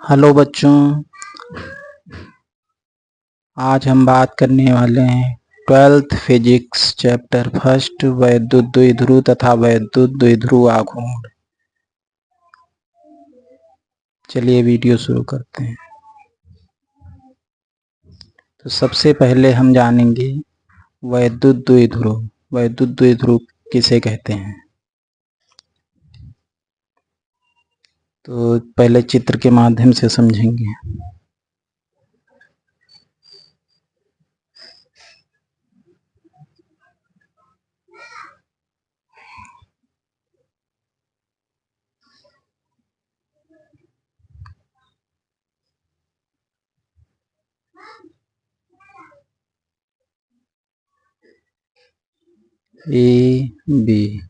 Hello बच्चों, आज हम बात करने वाले हैं 12th फिजिक्स चैप्टर फर्स्ट वैद्युत द्विध्रुव तथा वैद्युत द्विध्रुव आघूर्ण। चलिए वीडियो शुरू करते हैं। तो सबसे पहले हम जानेंगे वैद्युत द्विध्रुव। वैद्युत द्विध्रुव किसे कहते हैं? तो पहले चित्र के माध्यम से समझेंगे। ए बी,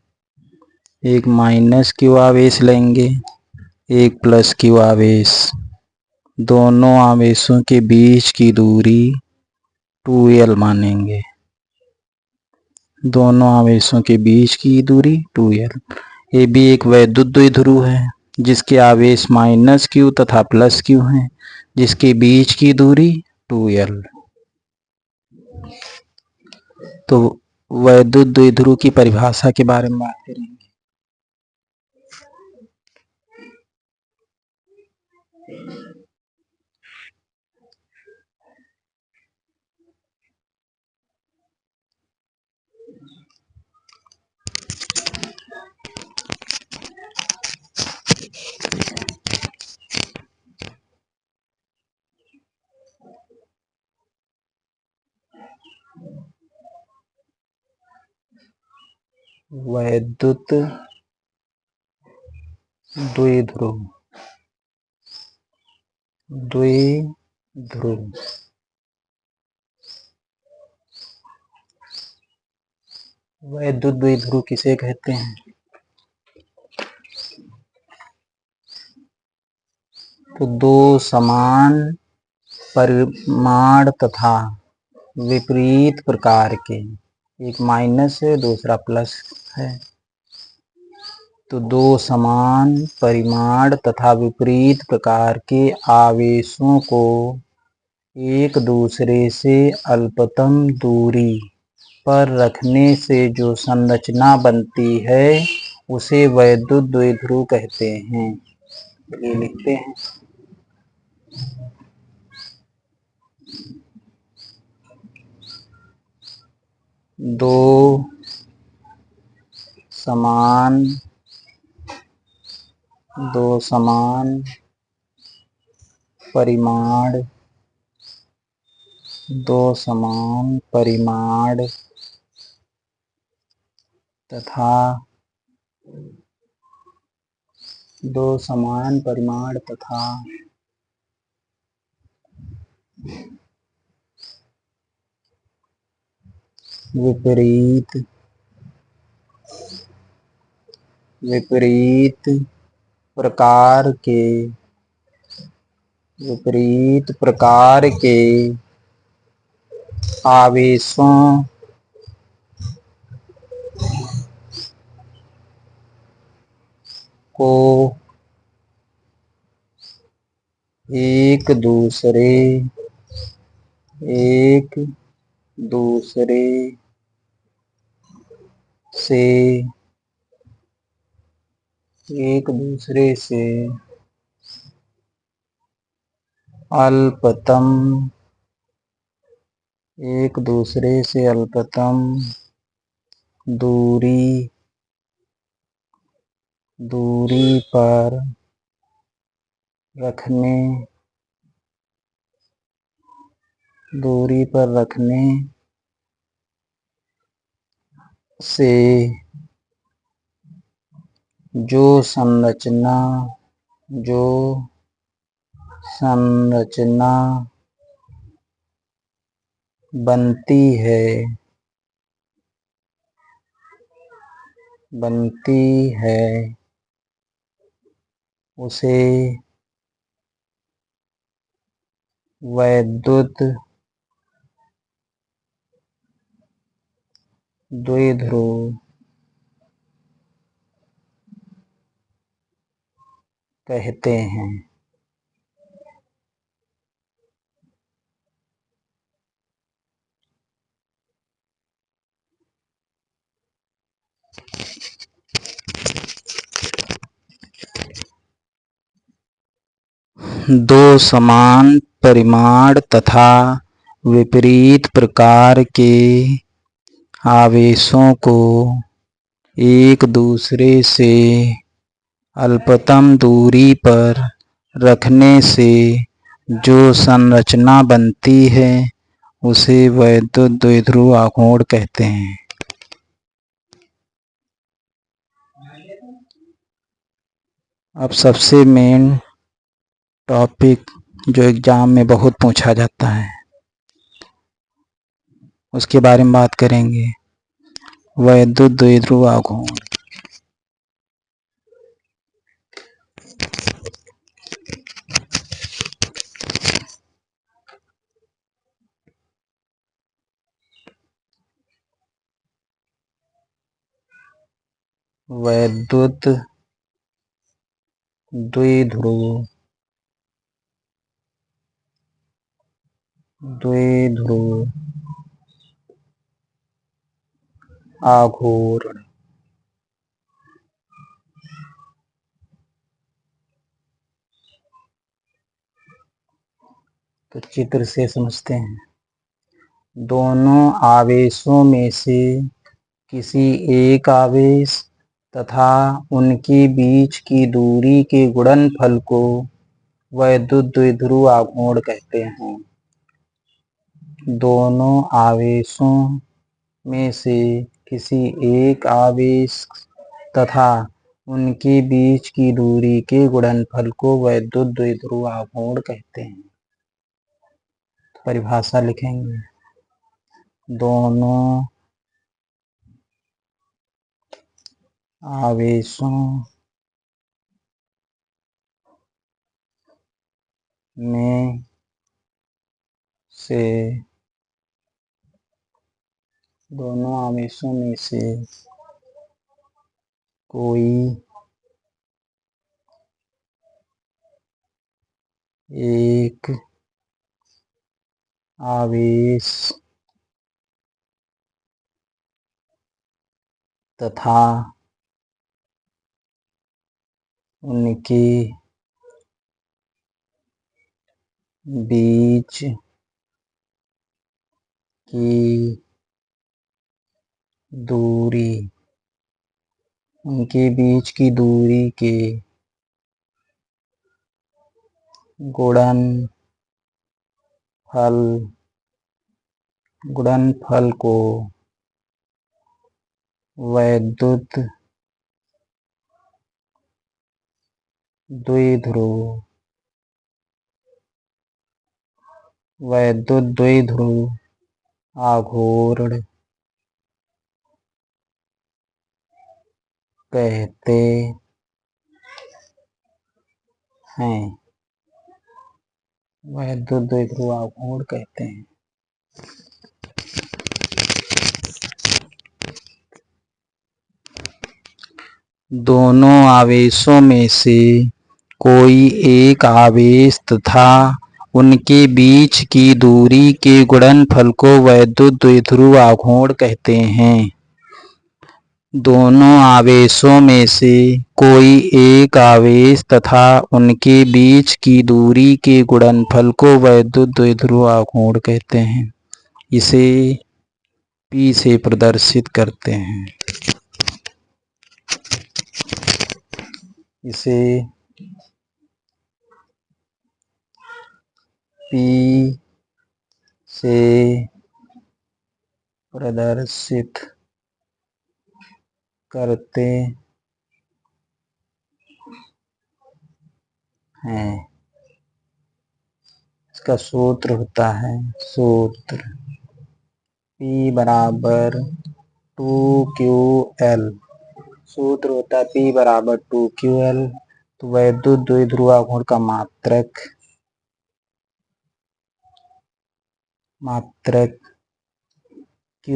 एक माइनस क्यू आवेश लेंगे, एक प्लस क्यू आवेश। दोनों आवेशों के बीच की दूरी 2l मानेंगे। दोनों आवेशों के बीच की दूरी 2l। ये भी एक वैद्युत द्विध्रुव है जिसके आवेश माइनस क्यू तथा प्लस क्यू हैं, जिसके बीच की दूरी 2l। तो वैद्युत द्विध्रुव की परिभाषा के बारे में बात करेंगे। वैद्युत द्विध्रुव, द्विध्रुव वैद्युत द्विध्रुव किसे कहते हैं? तो दो समान परिमाण तथा विपरीत प्रकार के, एक माइनस है दूसरा प्लस है, तो दो समान परिमाण तथा विपरीत प्रकार के आवेशों को एक दूसरे से अल्पतम दूरी पर रखने से जो संरचना बनती है उसे वैद्युत द्विध्रुव कहते हैं। ये लिखते हैं। दो समान परिमाण तथा विपरीत प्रकार के आवेशों को एक दूसरे से अल्पतम दूरी पर रखने से जो संरचना बनती है उसे वैद्युत द्विध्रुव कहते हैं। दो समान परिमाण तथा विपरीत प्रकार के आवेशों को एक दूसरे से अल्पतम दूरी पर रखने से जो संरचना बनती है उसे वैद्युत द्विध्रुव आघूर्ण कहते हैं। अब सबसे मेन टॉपिक जो एग्जाम में बहुत पूछा जाता है उसके बारे में बात करेंगे, वैद्युत द्विध्रुव आघूर्ण। वैद्युत द्विध्रुव आघूर्ण। तो चित्र से समझते हैं। दोनों आवेशों में से किसी एक आवेश तथा उनके बीच की दूरी के गुणनफल को वैद्युत द्विध्रुव आघूर्ण कहते हैं। दोनों आवेशों में से किसी एक आवेश तथा उनके बीच की दूरी के गुणनफल को वैद्युत द्विध्रुव आघूर्ण कहते हैं। परिभाषा लिखेंगे। दोनों आवेशों में से कोई एक आवेश तथा उनके बीच की दूरी के गुणनफल को वैद्युत द्विध्रुव आघूर्ण कहते हैं। वैद्युत द्विध्रुव आघूर्ण कहते हैं। दोनों आवेशों में से कोई एक आवेश तथा उनके बीच की दूरी के गुणनफल को वैद्युत द्विध्रुव आघूर्ण कहते हैं। दोनों आवेशों में से कोई एक आवेश तथा उनके बीच की दूरी के गुणनफल को वैद्युत द्विध्रुव आघूर्ण कहते हैं। इसे P से प्रदर्शित करते हैं। इसे P से प्रदर्शित करते हैं। इसका सूत्र होता है P बराबर 2QL। सूत्र होता है P बराबर 2QL। तो वैद्युत द्विध्रुव आघूर्ण का मात्रक Q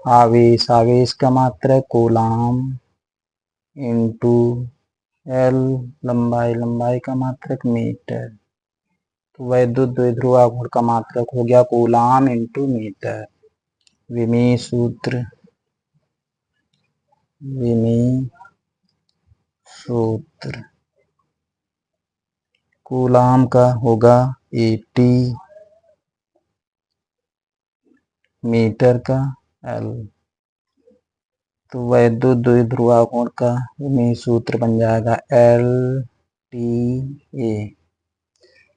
आवेश का मात्रक कूलाम इंटू एल लंबाई का मात्रक मीटर, तो वैद्युत द्विध्रुव आघूर्ण का मात्रक हो गया कूलाम इंटू मीटर। विमीय सूत्र कूलाम का होगा 80, मीटर का एल। तो वैद्युत द्विध्रुव आघूर्ण का विमीय सूत्र बन जाएगा LTA,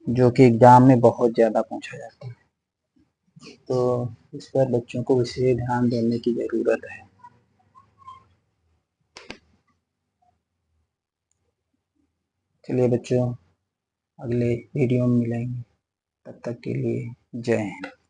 जो कि एग्जाम में बहुत ज्यादा पूछा जाता है, तो इस पर बच्चों को विशेष ध्यान देने की जरूरत है। चलिए बच्चों, अगले वीडियो में मिलेंगे, तब तक के लिए जय हिंद।